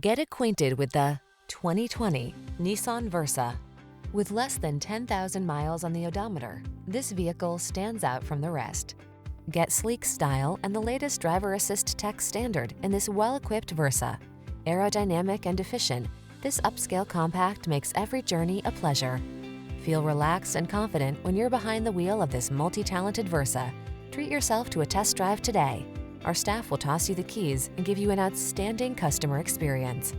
Get acquainted with the 2020 Nissan Versa. With less than 10,000 miles on the odometer, this vehicle stands out from the rest. Get sleek style and the latest driver assist tech standard in this well-equipped Versa. Aerodynamic and efficient, this upscale compact makes every journey a pleasure. Feel relaxed and confident when you're behind the wheel of this multi-talented Versa. Treat yourself to a test drive today. Our staff will toss you the keys and give you an outstanding customer experience.